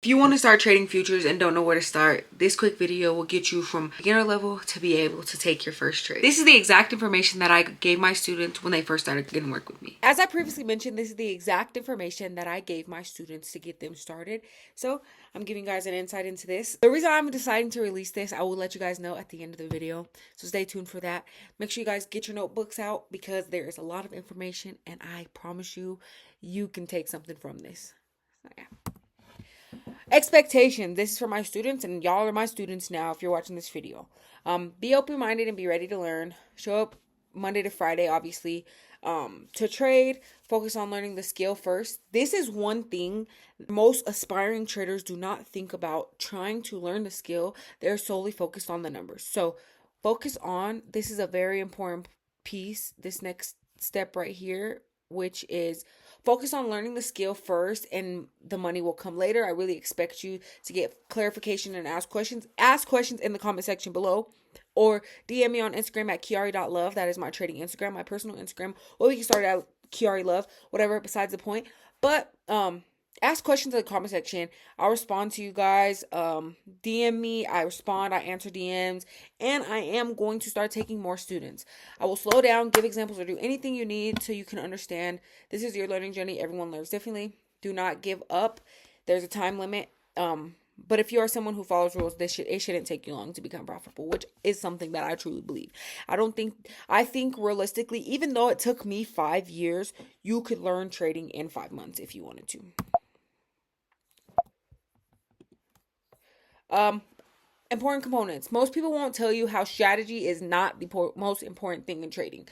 If you want to start trading futures and don't know where to start, this quick video will get you from beginner level to be able to take your first trade. This is the exact information that I gave my students when they first started getting work with me. As I previously mentioned, this is the exact information that I gave my students to get them started. So I'm giving you guys an insight into this. The reason I'm deciding to release this, I will let you guys know at the end of the video. So stay tuned for that. Make sure you guys get your notebooks out because there is a lot of information and I promise you, you can take something from this. So, yeah. Expectations. This is for my students, and y'all are my students now if you're watching this video. Be open-minded and be ready to learn. Show up Monday to Friday, obviously. To trade, focus on learning the skill first. This is one thing most aspiring traders do not think about trying to learn the skill. They're solely focused on the numbers. So focus on, this is a very important piece, this next step right here, which is focus on learning the skill first and the money will come later. I really expect you to get clarification and ask questions. Ask questions in the comment section below or DM me on Instagram at KIAREY.love. That is my trading Instagram, my personal Instagram. Or we can start at KIAREY.love, whatever, besides the point. But ask questions in the comment section. I'll respond to you guys. DM me. I respond. I answer DMs. And I am going to start taking more students. I will slow down, give examples, or do anything you need so you can understand. This is your learning journey. Everyone learns differently. Do not give up. There's a time limit. But if you are someone who follows rules, it shouldn't take you long to become profitable, which is something that I truly believe. I think realistically, even though it took me 5 years, you could learn trading in 5 months if you wanted to. Important components. Most people won't tell you how strategy is not the most important thing in trading.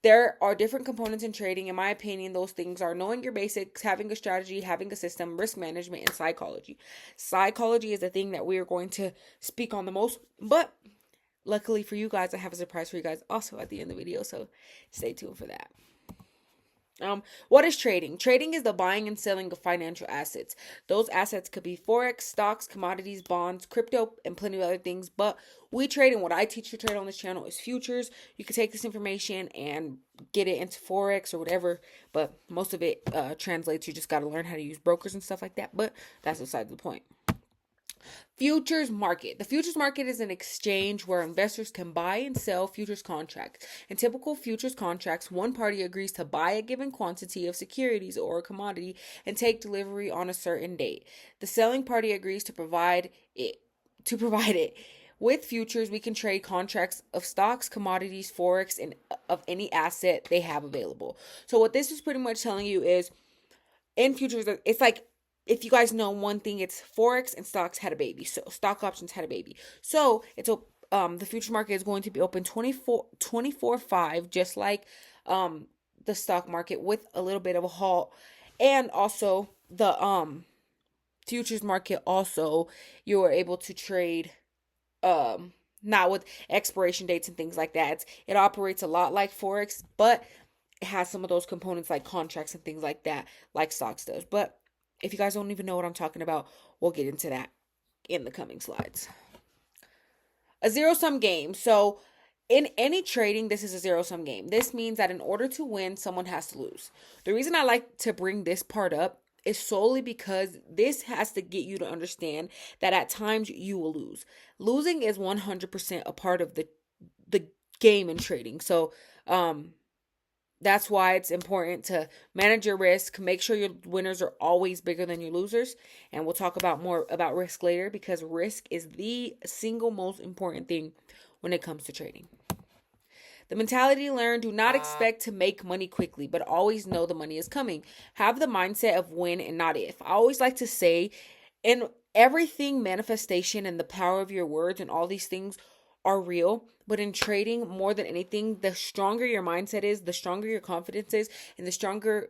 There are different components in trading. In my opinion, those things are knowing your basics, having a strategy, having a system, risk management, and psychology. Psychology is the thing that we are going to speak on the most, but luckily for you guys, I have a surprise for you guys also at the end of the video, so stay tuned for that. What is trading? Trading is the buying and selling of financial assets. Those assets could be forex, stocks, commodities, bonds, crypto, and plenty of other things. But we trade, and what I teach you to trade on this channel is futures. You can take this information and get it into forex or whatever, but most of it translates. You just got to learn how to use brokers and stuff like that. But that's beside the point. Futures market. The futures market is an exchange where investors can buy and sell futures contracts. In typical futures contracts, one party agrees to buy a given quantity of securities or a commodity and take delivery on a certain date. The selling party agrees to provide it. With futures, we can trade contracts of stocks, commodities, forex, and of any asset they have available. So what this is pretty much telling you is in futures, it's like, if you guys know one thing, it's forex and stocks had a baby. So stock options had a baby. So it's the future market is going to be open 24/5, just like the stock market, with a little bit of a halt. And also the futures market also, you are able to trade not with expiration dates and things like that. It operates a lot like forex, but it has some of those components like contracts and things like that, like stocks does. But if you guys don't even know what I'm talking about, we'll get into that in the coming slides. A zero-sum game. So in any trading, this is a zero-sum game. This means that in order to win, someone has to lose. The reason I like to bring this part up is solely because this has to get you to understand that at times you will lose. Losing is 100% a part of the game in trading. So, that's why it's important to manage your risk. Make sure your winners are always bigger than your losers. And we'll talk about more about risk later, because risk is the single most important thing when it comes to trading. The mentality learned: do not expect to make money quickly, but always know the money is coming. Have the mindset of when and not if. I always like to say, in everything, manifestation and the power of your words and all these things are real, but in trading, more than anything, the stronger your mindset is, the stronger your confidence is, and the stronger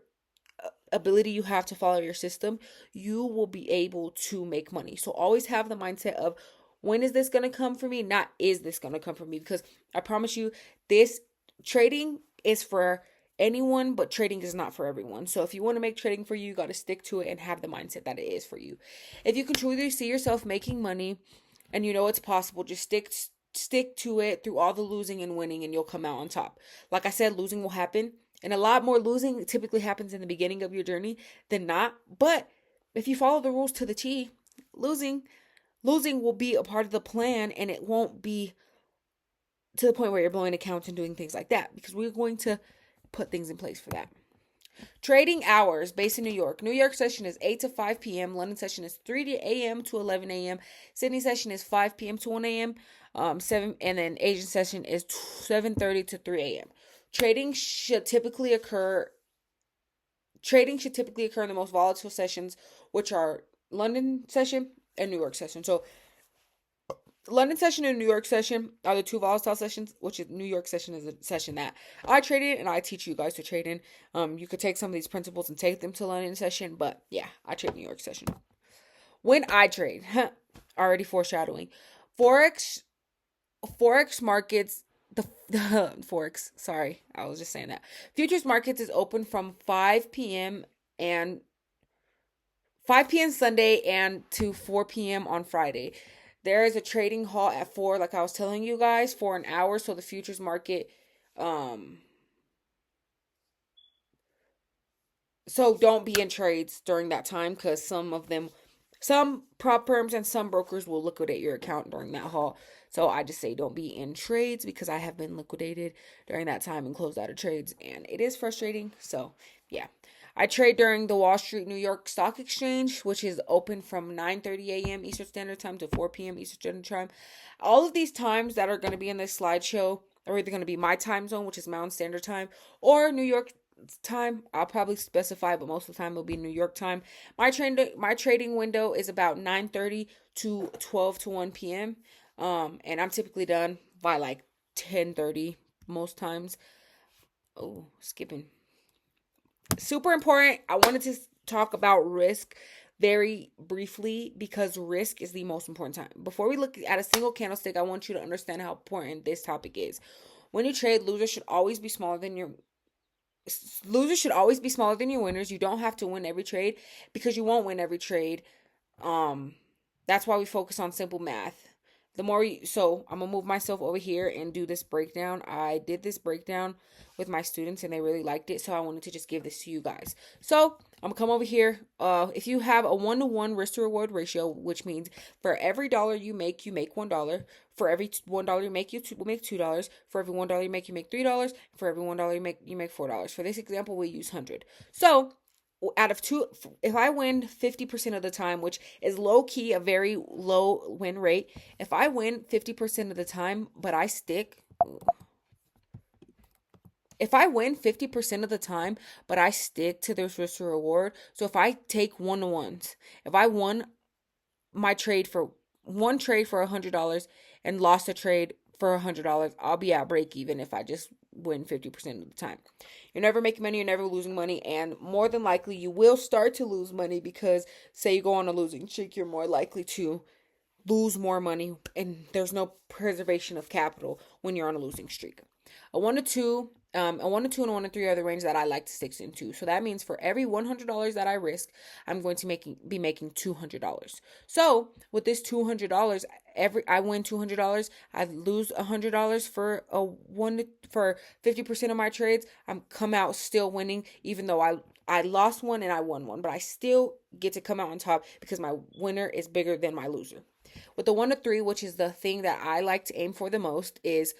ability you have to follow your system, you will be able to make money. So always have the mindset of, when is this going to come for me? Not, is this going to come for me? Because I promise you, this trading is for anyone, but trading is not for everyone. So if you want to make trading for you, you got to stick to it and have the mindset that it is for you. If you can truly see yourself making money and you know it's possible, just stick to it through all the losing and winning, and you'll come out on top. Like I said, losing will happen, and a lot more losing typically happens in the beginning of your journey than not. But if you follow the rules to the T, losing will be a part of the plan, and it won't be to the point where you're blowing accounts and doing things like that, because we're going to put things in place for that. Trading hours based in New York. New York session is 8 to 5 p.m. London session is 3 a.m. to 11 a.m. Sydney session is 5 p.m. to 1 a.m. 7 and then Asian session is 7:30 to 3 a.m. Trading should typically occur in the most volatile sessions, which are London session and New York session. So London session and New York session are the two volatile sessions, which is New York session is a session that I trade in and I teach you guys to trade in. You could take some of these principles and take them to London session, but yeah, I trade New York session. When I trade, already foreshadowing, Forex markets, the Forex, sorry, I was just saying that. Futures markets is open from 5 p.m. Sunday and to 4 p.m. on Friday. There is a trading halt at 4, like I was telling you guys, for an hour. So the futures market, so don't be in trades during that time, because some prop firms and some brokers will liquidate your account during that halt. So I just say don't be in trades, because I have been liquidated during that time and closed out of trades, and it is frustrating. So yeah. I trade during the Wall Street New York Stock Exchange, which is open from 9:30 a.m. Eastern Standard Time to 4 p.m. Eastern Standard Time. All of these times that are going to be in this slideshow are either going to be my time zone, which is Mountain Standard Time, or New York time. I'll probably specify, but most of the time it'll be New York time. My trading window is about 9:30 to 12 to 1 p.m. And I'm typically done by like 10:30 most times. Oh, skipping. Super important. I wanted to talk about risk very briefly, because risk is the most important time. Before we look at a single candlestick, I want you to understand how important this topic is. When you trade, losers should always be smaller than your winners. You don't have to win every trade, because you won't win every trade. That's why we focus on simple math. So I'm gonna move myself over here and do this breakdown. I did this breakdown with my students and they really liked it, so I wanted to just give this to you guys. So I'm gonna come over here. If you have a 1-to-1 risk to reward ratio, which means for every dollar you make $1. For every $1 you make, you make $2. For every $1 you make $3. For every $1 you make $4. For this example, we use 100. So out of 2, if I win 50% of the time, which is low key a very low win rate, if I win 50% of the time but I stick to this risk to reward, so if I take 1-to-1s, if I won my trade for $100 and lost a trade for $100, I'll be at break even if I just win 50% of the time. You're never making money, you're never losing money, and more than likely you will start to lose money, because say you go on a losing streak, you're more likely to lose more money, and there's no preservation of capital when you're on a losing streak. A 1-to-2 and a 1-to-3 are the range that I like to stick into. So that means for every $100 that I risk, I'm going to be making $200. So with this $200, I win $200, I lose $100 for 50% of my trades. I'm come out still winning, even though I lost one and I won one, but I still get to come out on top because my winner is bigger than my loser. With the 1-to-3, which is the thing that I like to aim for the most, is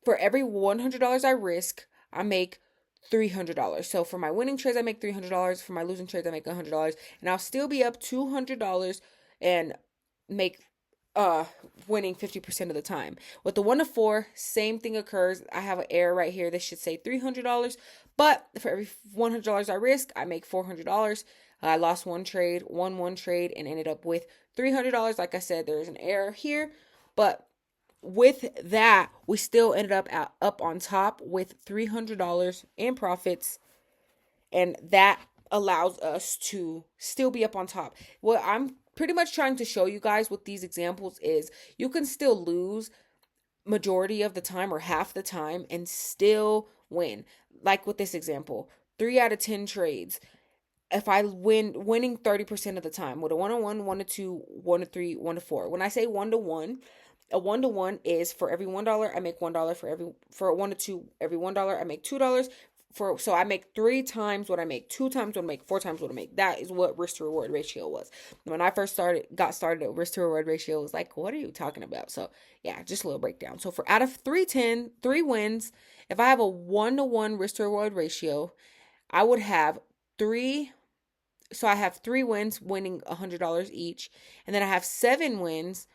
for every $100 I risk, I make $300. So for my winning trades, I make $300. For my losing trades, I make $100, and I'll still be up $200 and make winning 50% of the time. With the 1-to-4, same thing occurs. I have an error right here. This should say $300, but for every $100 I risk, I make $400. I lost one trade, won one trade, and ended up with $300. Like I said, there's an error here, but with that, we still ended up on top with $300 in profits, and that allows us to still be up on top. What I'm pretty much trying to show you guys with these examples is you can still lose majority of the time or half the time and still win. Like with this example, 3 out of 10 trades, if I winning 30% of the time with a 1-to-1, 1-to-2, 1-to-3, 1-to-4. When I say 1-to-1, a 1-to-1 is for every $1 I make $1. For a 1-to-2, every $1 I make $2. so I make 3 times what I make, 2 times what I make, 4 times what I make. That is what risk to reward ratio was. When I first got started, risk to reward ratio was like, what are you talking about? So yeah, just a little breakdown. So for out of 3 wins, if I have a 1-to-1 risk to reward ratio, I would have three. So I have 3 wins, winning $100 each, and then I have 7 wins,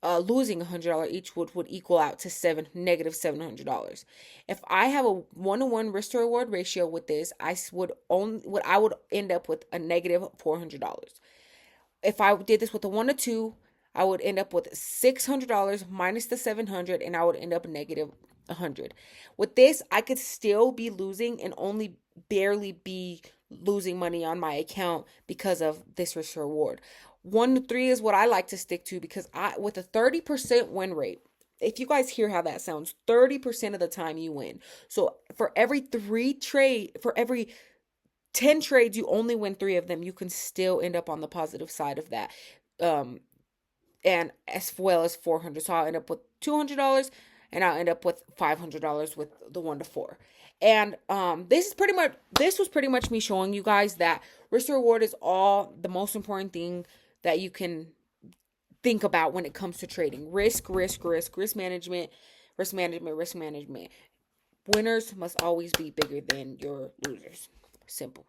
losing $100 each, would equal out to negative $700. If I have a 1-to-1 risk to reward ratio with this, I would end up with a negative $400. If I did this with a 1-to-2, I would end up with $600 minus the $700, and I would end up negative $100. With this, I could still be losing and only barely be losing money on my account because of this risk reward. 1-to-3 is what I like to stick to, because with a 30% win rate, if you guys hear how that sounds, 30% of the time you win. So for every 10 trades, you only win 3 of them. You can still end up on the positive side of that. And as well as $400. So I'll end up with $200, and I'll end up with $500 with the 1-to-4. And this was pretty much me showing you guys that risk to reward is all the most important thing that you can think about when it comes to trading. Risk management. Winners must always be bigger than your losers. Simple.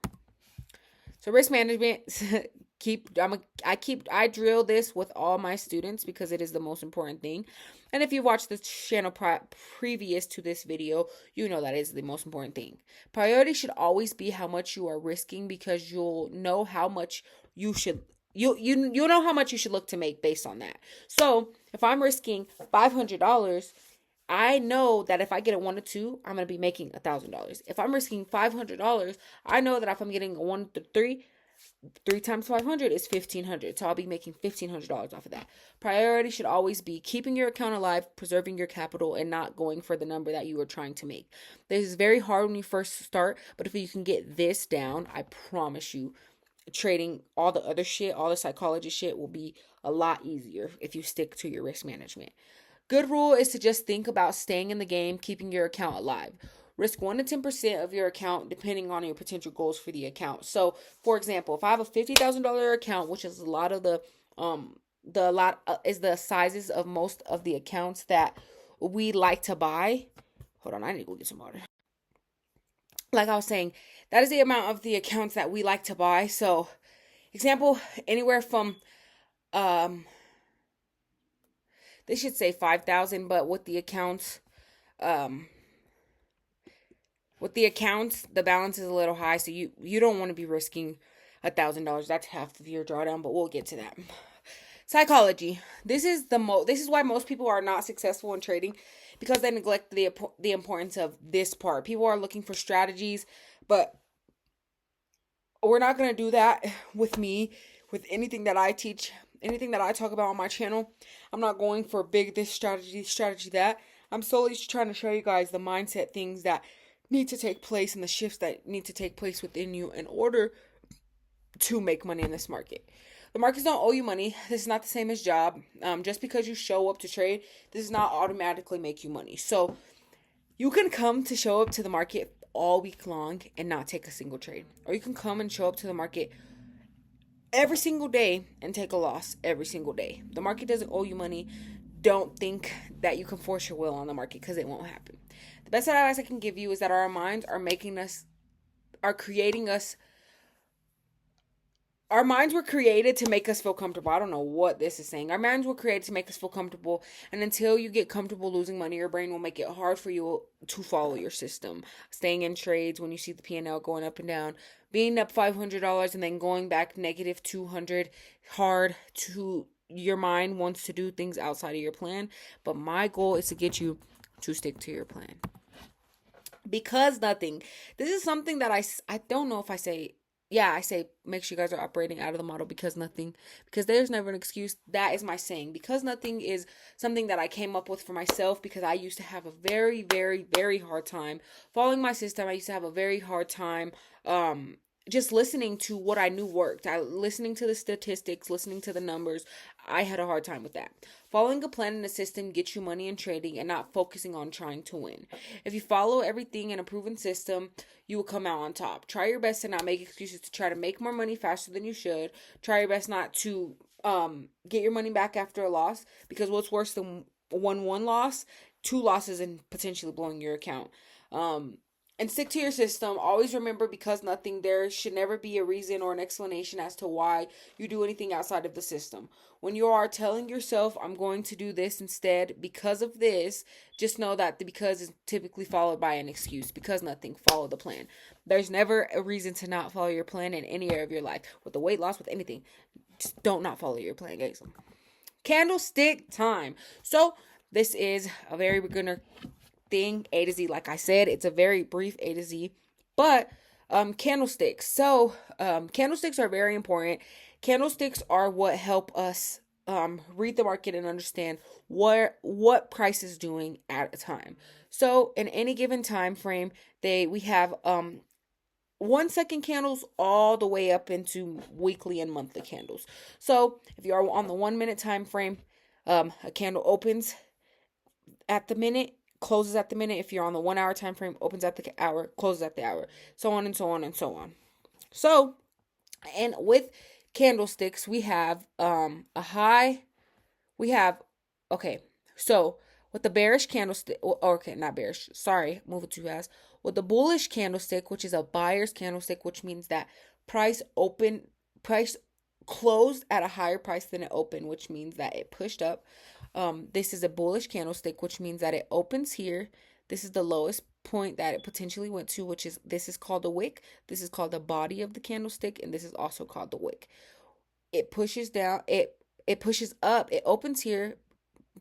So risk management, I drill this with all my students because it is the most important thing. And if you watched the channel previous to this video, you know that is the most important thing. Priority should always be how much you are risking, because you'll know how much you should you know how much you should look to make based on that. So if I'm risking $500, I know that if I get a 1-to-2, I'm going to be making $1,000. If I'm risking $500, I know that if I'm getting a 1-to-3, 3 times 500 is $1,500. So I'll be making $1,500 off of that. Priority should always be keeping your account alive, preserving your capital, and not going for the number that you are trying to make. This is very hard when you first start, but if you can get this down, I promise you, trading all the other shit, all the psychology shit will be a lot easier if you stick to your risk management. Good rule is to just think about staying in the game, keeping your account alive. Risk 1 to 10% of your account depending on your potential goals for the account. So, for example, if I have a $50,000 account, which is a lot of is the sizes of most of the accounts that we like to buy. Hold on, I need to go get some water. Like I was saying, that is the amount of the accounts that we like to buy. So, example, anywhere from they should say 5,000, but with the accounts, the balance is a little high, so you don't want to be risking $1,000. That's half of your drawdown, but we'll get to that. Psychology. This is why most people are not successful in trading, because they neglect the importance of this part. People are looking for strategies, but we're not going to do that with me, with anything that I teach, anything that I talk about on my channel. I'm not going for this strategy that. I'm solely just trying to show you guys the mindset things that need to take place and the shifts that need to take place within you in order to make money in this market. The markets don't owe you money. This is not the same as job. Just because you show up to trade, this does not automatically make you money. So you can come to show up to the market all week long and not take a single trade. Or you can come and show up to the market every single day and take a loss every single day. The market doesn't owe you money. Don't think that you can force your will on the market, because it won't happen. The best advice I can give you is that our minds are creating us. Our minds were created to make us feel comfortable. I don't know what this is saying. Our minds were created to make us feel comfortable. And until you get comfortable losing money, your brain will make it hard for you to follow your system. Staying in trades when you see the P&L going up and down. Being up $500 and then going back negative $200. Hard to... Your mind wants to do things outside of your plan. But my goal is to get you to stick to your plan. Because nothing. This is something that I don't know if I say... Yeah, I say make sure you guys are operating out of the model because nothing. Because there's never an excuse. That is my saying. Because nothing is something that I came up with for myself, because I used to have a very, very, very hard time following my system. I used to have a very hard time just listening to what I knew worked. Listening to the statistics, listening to the numbers, I had a hard time with that. Following a plan and a system gets you money in trading and not focusing on trying to win. If you follow everything in a proven system, you will come out on top. Try your best to not make excuses to try to make more money faster than you should. Try your best not to get your money back after a loss, because what's worse than one loss, two losses and potentially blowing your account. And stick to your system. Always remember, because nothing, there should never be a reason or an explanation as to why you do anything outside of the system. When you are telling yourself, I'm going to do this instead because of this, just know that the because is typically followed by an excuse. Because nothing, follow the plan. There's never a reason to not follow your plan in any area of your life. With the weight loss, with anything. Just don't not follow your plan, guys. Candlestick time. So this is a very beginner thing, A to Z. Like I said, it's a very brief A to Z, but candlesticks. So candlesticks are very important. Candlesticks are what help us read the market and understand what price is doing at a time. So in any given time frame, we have 1 second candles all the way up into weekly and monthly candles. So if you are on the 1 minute time frame, a candle opens at the minute, closes at the minute. If you're on the 1 hour time frame, opens at the hour, closes at the hour, so on and so on and so on. So, and with candlesticks, we have a high, so with the bearish candlestick, okay, not bearish, sorry, moving too fast. With the bullish candlestick, which is a buyer's candlestick, which means that price closed at a higher price than it opened, which means that it pushed up. This is a bullish candlestick, which means that it opens here. This is the lowest point that it potentially went to, this is called the wick. This is called the body of the candlestick, and this is also called the wick. It pushes down, it pushes up, it opens here,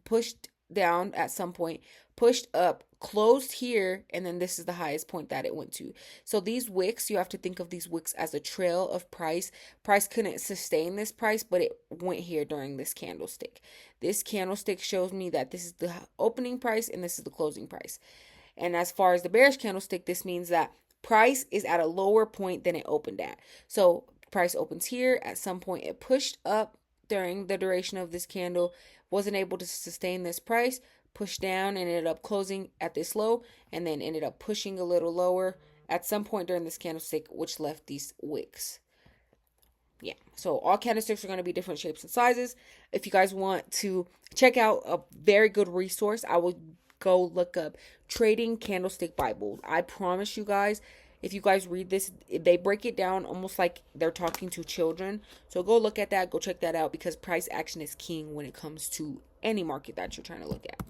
pushed down at some point, pushed up, closed here, and then this is the highest point that it went to. So these wicks, you have to think of these wicks as a trail of price. Price couldn't sustain this price, but it went here during this candlestick. This candlestick shows me that this is the opening price and this is the closing price. And as far as the bearish candlestick, this means that price is at a lower point than it opened at. So price opens here. At some point, it pushed up during the duration of this candle, wasn't able to sustain this price, pushed down and ended up closing at this low, and then ended up pushing a little lower at some point during this candlestick, which left these wicks. Yeah, so all candlesticks are going to be different shapes and sizes. If you guys want to check out a very good resource, I will go look up Trading Candlestick Bible. I promise you guys, if you guys read this, they break it down almost like they're talking to children. So go look at that, go check that out, because price action is king when it comes to any market that you're trying to look at.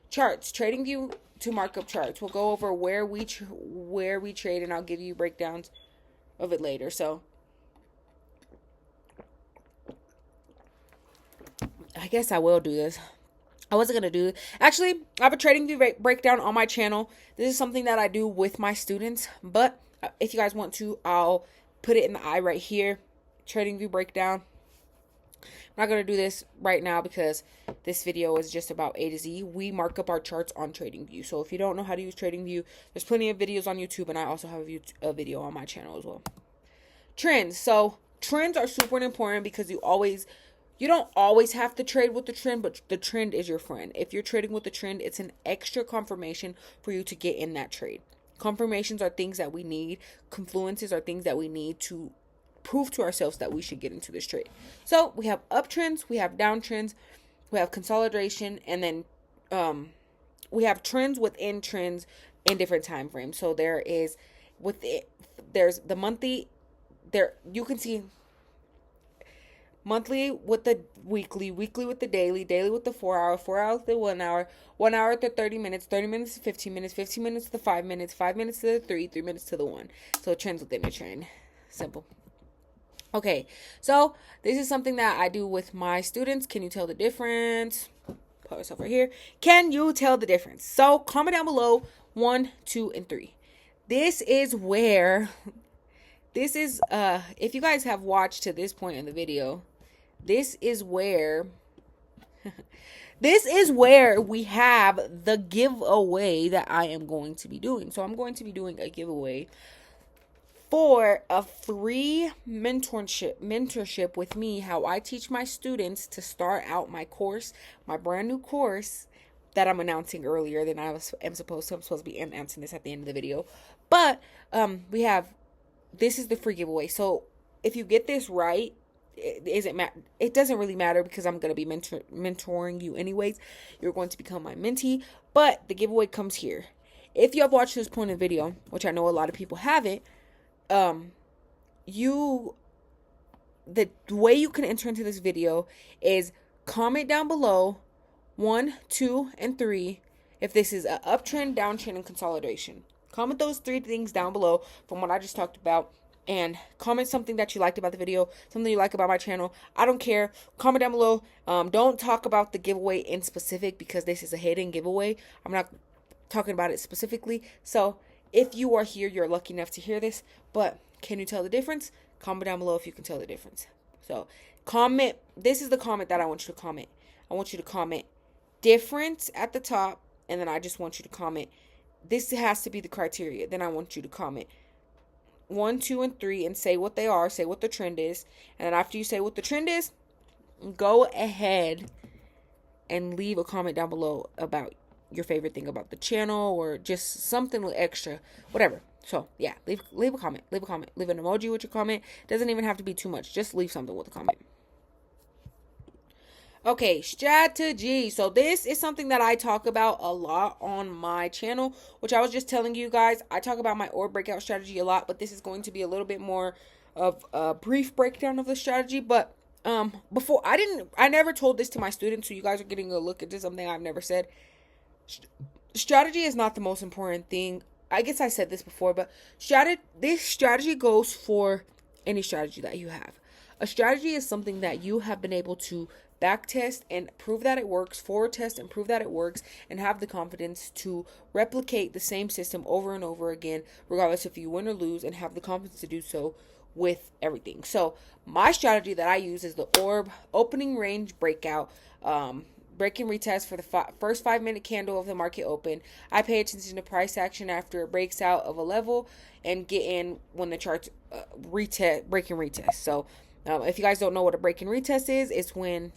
Charts, TradingView to markup charts. We'll go over where we trade, and I'll give you breakdowns of it later. So I guess I will do this. I wasn't going to do it. Actually, I have a TradingView breakdown on my channel. This is something that I do with my students. But if you guys want to, I'll put it in the eye right here. TradingView breakdown. I'm not going to do this right now because this video is just about A to Z. We mark up our charts on TradingView. So if you don't know how to use TradingView, there's plenty of videos on YouTube. And I also have a video on my channel as well. Trends. So trends are super important because you don't always have to trade with the trend, but the trend is your friend. If you're trading with the trend, it's an extra confirmation for you to get in that trade. Confirmations are things that we need. Confluences are things that we need to prove to ourselves that we should get into this trade. So we have uptrends, we have downtrends, we have consolidation, and then we have trends within trends in different time frames. So there's the monthly. There you can see monthly with the weekly with the daily with the 4 hour, 4 hours with the 1 hour, 1 hour to 30 minutes, 30 minutes to 15 minutes, 15 minutes to the 5 minutes, 5 minutes to the 3 minutes to the 1. So trends within a trend. Simple. Okay, so this is something that I do with my students. Can you tell the difference? Put myself right here. Can you tell the difference? So comment down below 1, 2, and 3. This is if you guys have watched to this point in the video, this is where we have the giveaway that I am going to be doing. So I'm going to be doing a giveaway for a free mentorship with me, how I teach my students to start out my course, my brand new course that I'm announcing earlier than am supposed to. I'm supposed to be announcing this at the end of the video. But we have, this is the free giveaway. So if you get this right, it doesn't really matter because I'm going to be mentoring you anyways. You're going to become my mentee, but the giveaway comes here. If you have watched this point in the video, which I know a lot of people haven't, the way you can enter into this video is comment down below 1, 2, and 3 if this is an uptrend, downtrend, and consolidation. Comment those 3 things down below from what I just talked about, and comment something that you liked about the video, something you like about my channel. I don't care. Comment down below. Don't talk about the giveaway in specific because this is a hidden giveaway. I'm not talking about it specifically. So if you are here, you're lucky enough to hear this, but can you tell the difference? Comment down below if you can tell the difference. So comment. This is the comment that I want you to comment. I want you to comment difference at the top, and then I just want you to comment. This has to be the criteria. Then I want you to comment 1, 2, and 3 and say what they are, say what the trend is. And then after you say what the trend is, go ahead and leave a comment down below about your favorite thing about the channel or just something extra, whatever. So yeah, leave a comment, leave an emoji with your comment. Doesn't even have to be too much. Just leave something with a comment. Okay, strategy. So this is something that I talk about a lot on my channel, which I was just telling you guys. I talk about my order breakout strategy a lot, but this is going to be a little bit more of a brief breakdown of the strategy. But before, I never told this to my students, so you guys are getting a look into something I've never said. Strategy is not the most important thing. I guess I said this before, but this strategy goes for any strategy that you have. A strategy is something that you have been able to back test and prove that it works, forward test and prove that it works, and have the confidence to replicate the same system over and over again, regardless if you win or lose, and have the confidence to do so with everything. So my strategy that I use is the orb opening range breakout, break and retest for the first 5-minute candle of the market open. I pay attention to price action after it breaks out of a level and get in when the charts break and retest. So if you guys don't know what a break and retest is, it's when,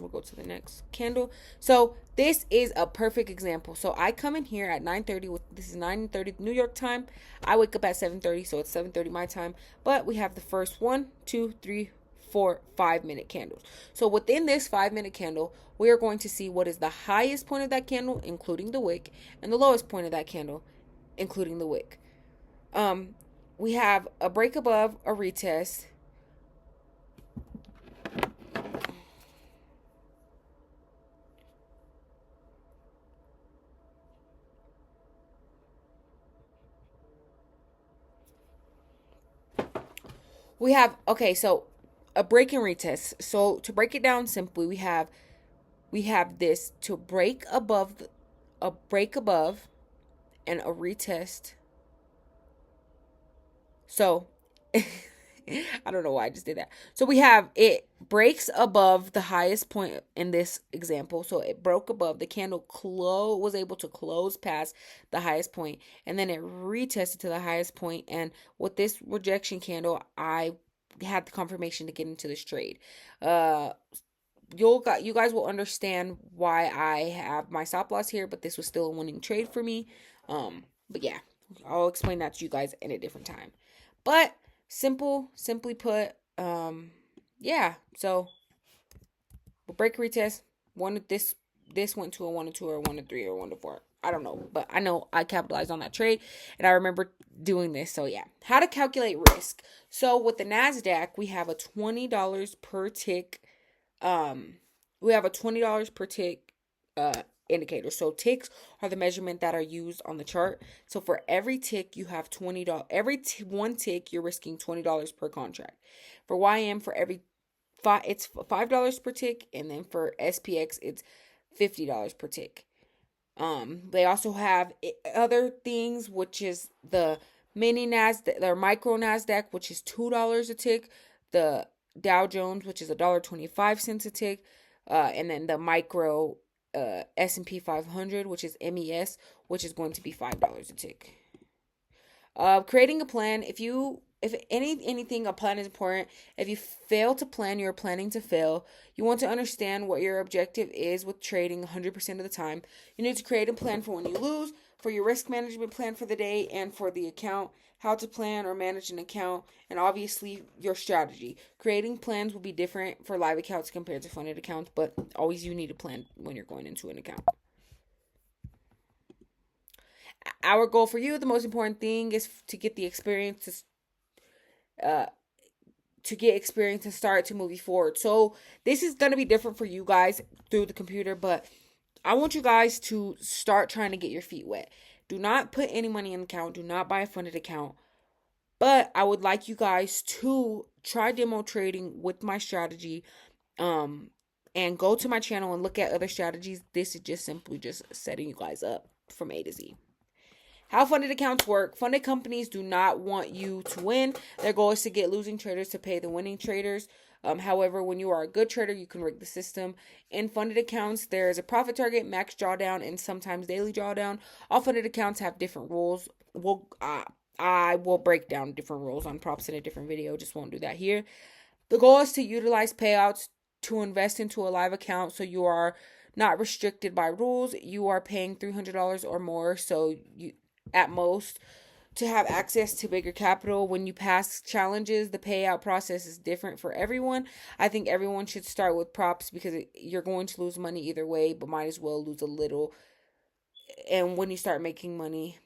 we'll go to the next candle. So this is a perfect example. So I come in here at 9:30. This is 9:30 New York time. I wake up at 7:30, so it's 7:30 my time. But we have the first 1, 2, 3, 4, 5-minute candles. So within this 5-minute candle, we are going to see what is the highest point of that candle, including the wick, and the lowest point of that candle, including the wick. We have a break above, a retest. We have, okay, so a break and retest. So to break it down simply, we have this to break above, a break above, and a retest. So I don't know why I just did that. So we have, it breaks above the highest point in this example. So it broke above, the candle was able to close past the highest point, and then it retested to the highest point. And with this rejection candle, I had the confirmation to get into this trade. You guys will understand why I have my stop loss here, but this was still a winning trade for me. But yeah, I'll explain that to you guys in a different time. But simply put, yeah. So we'll break retest. This went to a 1 to 2 or a 1 to 3 or 1 to 4. I don't know, but I know I capitalized on that trade, and I remember doing this. So yeah, how to calculate risk. So with the NASDAQ, we have a $20 per tick. We have a $20 per tick indicator. So ticks are the measurement that are used on the chart. So for every tick, you have $20. One tick, you're risking $20 per contract. For YM, for every it's $5 per tick, and then for SPX, it's $50 per tick. They also have other things, which is the mini NASDAQ, or micro NASDAQ, which is $2 a tick. The Dow Jones, which is $1.25 a tick. And then the micro S&P 500, which is MES, which is going to be $5 a tick. Creating a plan. If anything, a plan is important. If you fail to plan, you're planning to fail. You want to understand what your objective is with trading 100% of the time. You need to create a plan for when you lose, for your risk management plan for the day, and for the account, how to plan or manage an account, and obviously your strategy. Creating plans will be different for live accounts compared to funded accounts, but always you need a plan when you're going into an account. Our goal for you, the most important thing is to get the experience uh, to get experience and start to move you forward. So this is going to be different for you guys through the computer, but I want you guys to start trying to get your feet wet. Do not put any money in the account. Do not buy a funded account. But I would like you guys to try demo trading with my strategy. And go to my channel and look at other strategies. This is just simply just setting you guys up from A to Z. How funded accounts work. Funded companies do not want you to win. Their goal is to get losing traders to pay the winning traders. However, when you are a good trader, you can rig the system. In funded accounts, there is a profit target, max drawdown, and sometimes daily drawdown. All funded accounts have different rules. I will break down different rules on props in a different video. Just won't do that here. The goal is to utilize payouts to invest into a live account, so you are not restricted by rules. You are paying $300 or more, so you at most to have access to bigger capital. When you pass challenges, the payout process is different for everyone. I think everyone should start with props because you're going to lose money either way, but might as well lose a little. And when you start making money,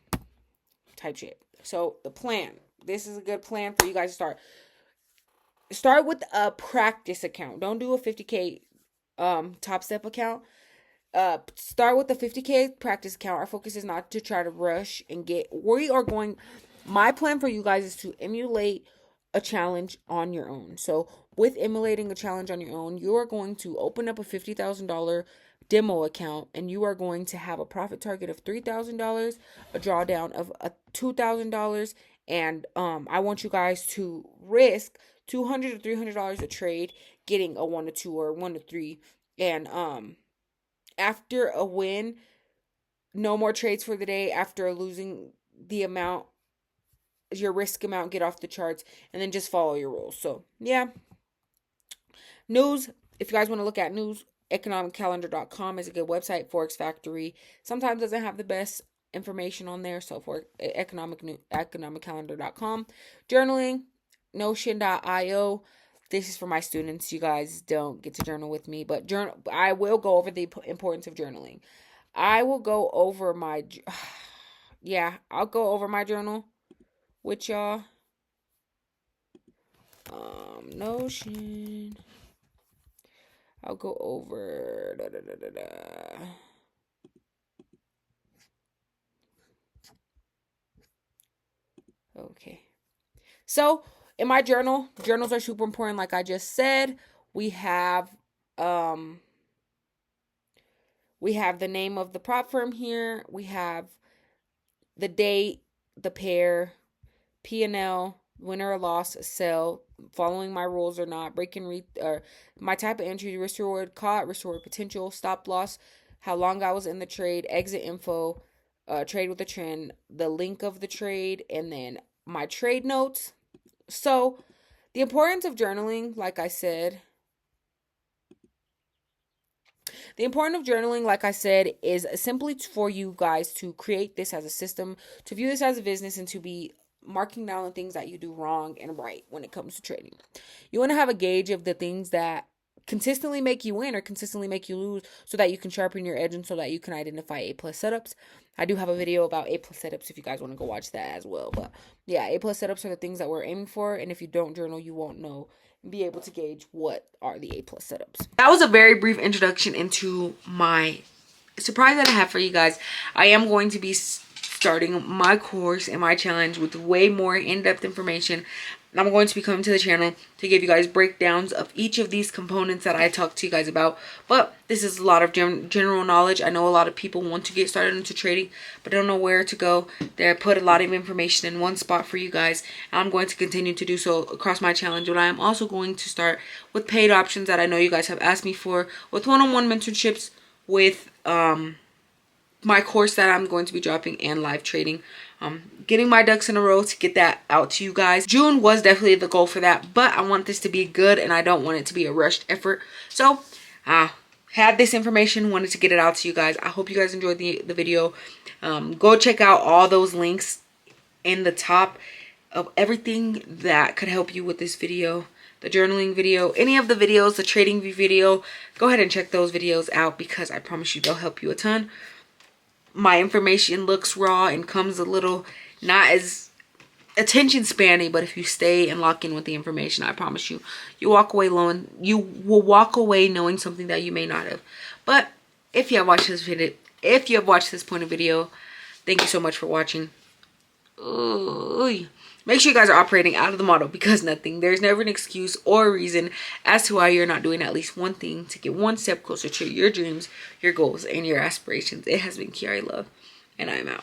type shit. So the plan. This is a good plan for you guys to start. Start with a practice account. Don't do a 50K Top Step account. Start with the 50K practice account. Our focus is not to try to rush and get. My plan for you guys is to emulate a challenge on your own. So with emulating a challenge on your own, you are going to open up a $50,000 demo account, and you are going to have a profit target of $3,000, a drawdown of $2,000, and I want you guys to risk $200 to $300 a trade, getting a 1 to 2 or 1 to 3, and after a win, no more trades for the day. After losing the amount, your risk amount, get off the charts, and then just follow your rules. So yeah. News. If you guys want to look at news, economiccalendar.com is a good website. Forex Factory sometimes doesn't have the best information on there, so for economiccalendar.com. Journaling, notion.io. This is for my students. You guys don't get to journal with me, but I will go over the importance of journaling. I will go over my I'll go over my journal with y'all. Notion. I'll go over Okay. So in my journals are super important. Like I just said, we have the name of the prop firm here. We have the date, the pair, P&L, winner or loss, sell, following my rules or not, or my type of entry, risk reward, caught, risk reward potential, stop loss, how long I was in the trade, exit info, trade with a trend, the link of the trade, and then my trade notes. So the importance of journaling, like I said, is simply for you guys to create this as a system, to view this as a business, and to be marking down the things that you do wrong and right when it comes to trading. You want to have a gauge of the things that consistently make you win or consistently make you lose, so that you can sharpen your edge and so that you can identify A+ setups. I do have a video about A+ setups if you guys want to go watch that as well. But yeah, A+ setups are the things that we're aiming for, and if you don't journal, you won't know and be able to gauge what are the A+ setups. That was a very brief introduction into my surprise that I have for you guys. I am going to be starting my course and my challenge with way more in-depth information. I'm going to be coming to the channel to give you guys breakdowns of each of these components that I talked to you guys about. But this is a lot of general knowledge. I know a lot of people want to get started into trading, but don't know where to go. They put a lot of information in one spot for you guys. I'm going to continue to do so across my challenge, but I am also going to start with paid options that I know you guys have asked me for, with one-on-one mentorships, with my course that I'm going to be dropping and live trading. Getting my ducks in a row to get that out to you guys. June was definitely the goal for that, but I want this to be good and I don't want it to be a rushed effort. So had this information, wanted to get it out to you guys. I hope you guys enjoyed the video. Go check out all those links in the top of everything that could help you with this video. The journaling video, any of the videos, the trading video, go ahead and check those videos out because I promise you they'll help you a ton. My information looks raw and comes a little not as attention spanny, but if you stay and lock in with the information, I promise you, you will walk away knowing something that you may not have. But if you have watched this video, if you have watched this point of video, thank you so much for watching. Ooh. Make sure you guys are operating out of the model because there's never an excuse or a reason as to why you're not doing at least one thing to get one step closer to your dreams, your goals, and your aspirations. It has been KIAREY Love, and I'm out.